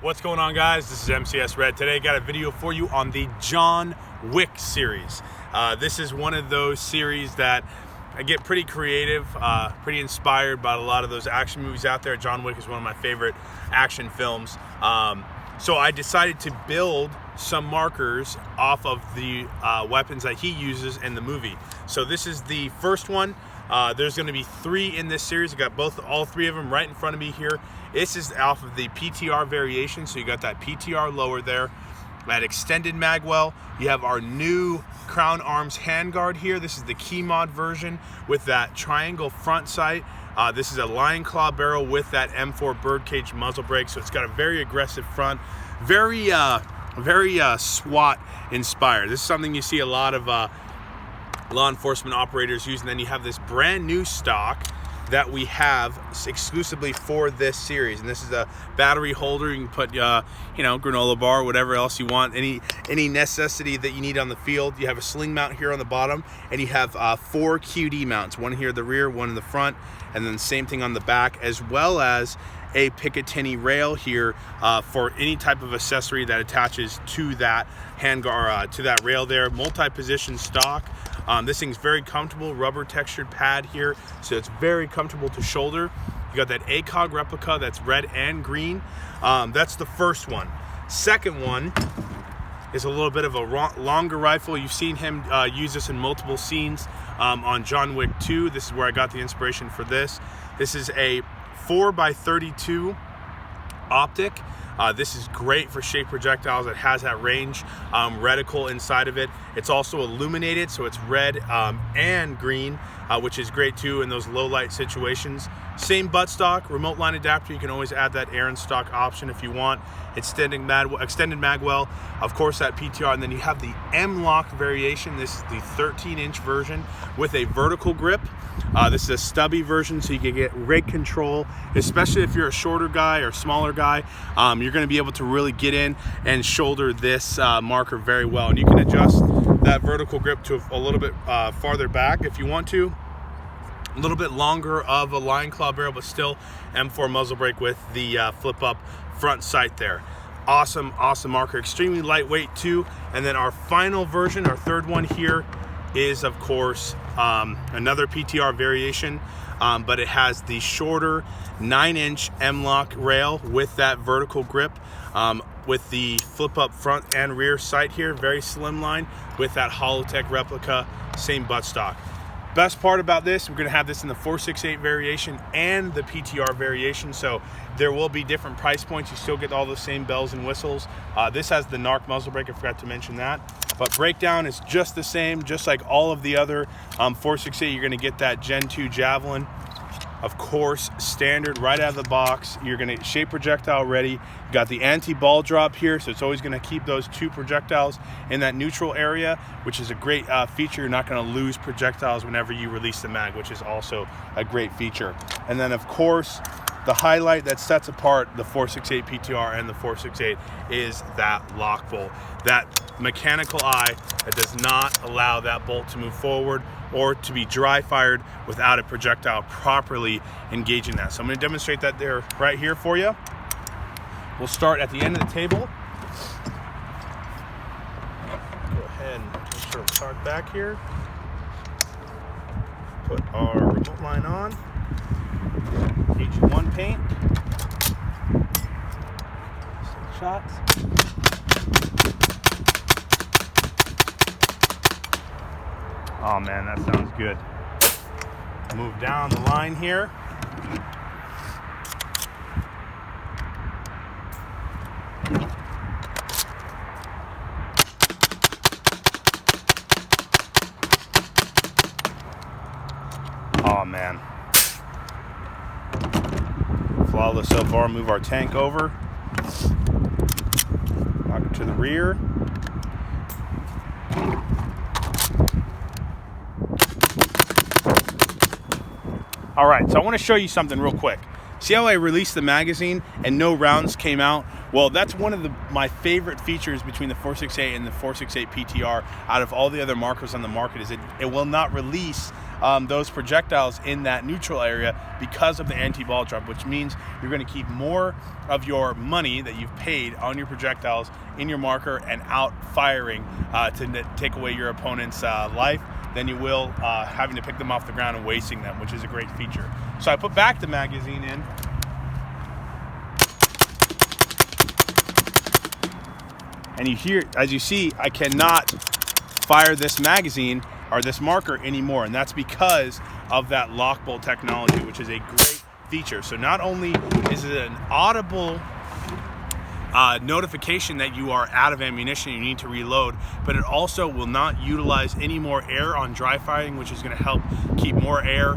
What's going on, guys? This is MCS Red. Today I got a video for you on the John Wick series. This is one of those series that I get pretty creative, pretty inspired by a lot of those action movies out there. John Wick is one of my favorite action films. So I decided to build some markers off of the weapons that he uses in the movie. So this is the first one. There's going to be 3 in this series. I got all 3 of them right in front of me here. This is off of the PTR variation, so you got that PTR lower there. That extended magwell. You have our new Crown Arms handguard here. This is the key mod version with that triangle front sight. This is a lion claw barrel with that M4 birdcage muzzle brake, so it's got a very aggressive front, very SWAT inspired. This is something you see a lot of law enforcement operators use. And then you have this brand new stock that we have exclusively for this series, and this is a battery holder. You can put granola bar, whatever else you want, any necessity that you need on the field. You have a sling mount here on the bottom, and you have 4 QD mounts, one here at the rear, one in the front, and then the same thing on the back, as well as a Picatinny rail here for any type of accessory that attaches to that handguard, to that rail there. Multi-position stock. This thing's very comfortable, rubber textured pad here, so it's very comfortable to shoulder. You got that ACOG replica that's red and green. That's the first one. Second one is a little bit of a longer rifle. You've seen him use this in multiple scenes on John Wick 2. This is where I got the inspiration for this. This is a 4x32 optic. This is great for shape projectiles. It has that range reticle inside of it. It's also illuminated, so it's red and green, which is great too in those low light situations. Same buttstock, remote line adapter. You can always add that air and stock option if you want. Extended magwell, of course that PTR, and then you have the M-lock variation. This is the 13-inch version with a vertical grip. This is a stubby version, so you can get great control, especially if you're a shorter guy or smaller guy. You're going to be able to really get in and shoulder this marker very well, and you can adjust that vertical grip to a little bit farther back if you want to. A little bit longer of a lion claw barrel, but still M4 muzzle brake with the flip up front sight there. Awesome marker, extremely lightweight too. And then our final version, our third one here, is of course another PTR variation, but it has the shorter 9-inch M-lock rail with that vertical grip, with the flip up front and rear sight here, very slimline with that Holotech replica, same buttstock. Best part about this, we're going to have this in the 468 variation and the PTR variation, so there will be different price points. You still get all the same bells and whistles. This has the NARC muzzle brake, I forgot to mention that. But breakdown is just the same, just like all of the other 468. You're going to get that Gen 2 Javelin, of course, standard right out of the box. You're going to shape projectile ready. You got the anti-ball drop here, so it's always going to keep those 2 projectiles in that neutral area, which is a great feature. You're not going to lose projectiles whenever you release the mag, which is also a great feature. And then, of course, the highlight that sets apart the 468 PTR and the 468 is that lock bolt, that mechanical eye that does not allow that bolt to move forward or to be dry fired without a projectile properly engaging that. So I'm going to demonstrate that there right here for you. We'll start at the end of the table. Go ahead and make sure it's hard back here. Put our remote line on. AG1 paint. Some shots. Oh man, that sounds good. Move down the line here. Oh man. Flawless so far. Move our tank over. Knock it to the rear. All right, so I want to show you something real quick. See how I released the magazine and no rounds came out Well, that's one of my favorite features between the 468 and the 468 PTR out of all the other markers on the market is it will not release those projectiles in that neutral area because of the anti-ball drop, which means you're going to keep more of your money that you've paid on your projectiles in your marker and out firing to take away your opponent's life than you will having to pick them off the ground and wasting them, which is a great feature. So I put back the magazine in. And you hear, as you see, I cannot fire this magazine or this marker anymore, and that's because of that lock bolt technology, which is a great feature. So not only is it an audible notification that you are out of ammunition, you need to reload, but it also will not utilize any more air on dry firing, which is going to help keep more air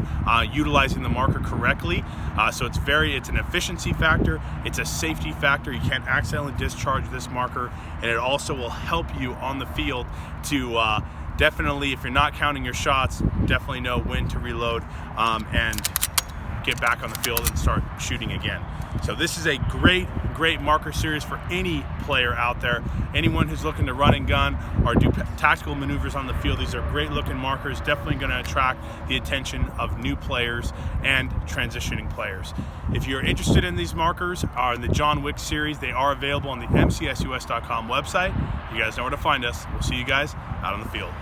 utilizing the marker correctly. So it's an efficiency factor, it's a safety factor. You can't accidentally discharge this marker, and it also will help you on the field to definitely, if you're not counting your shots, definitely know when to reload and get back on the field and start shooting again. So this is a great marker series for any player out there. Anyone who's looking to run and gun or do tactical maneuvers on the field, these are great looking markers, definitely going to attract the attention of new players and transitioning players. If you're interested in these markers or in the John Wicks series, they are available on the mcsus.com website. You guys know where to find us. We'll see you guys out on the field.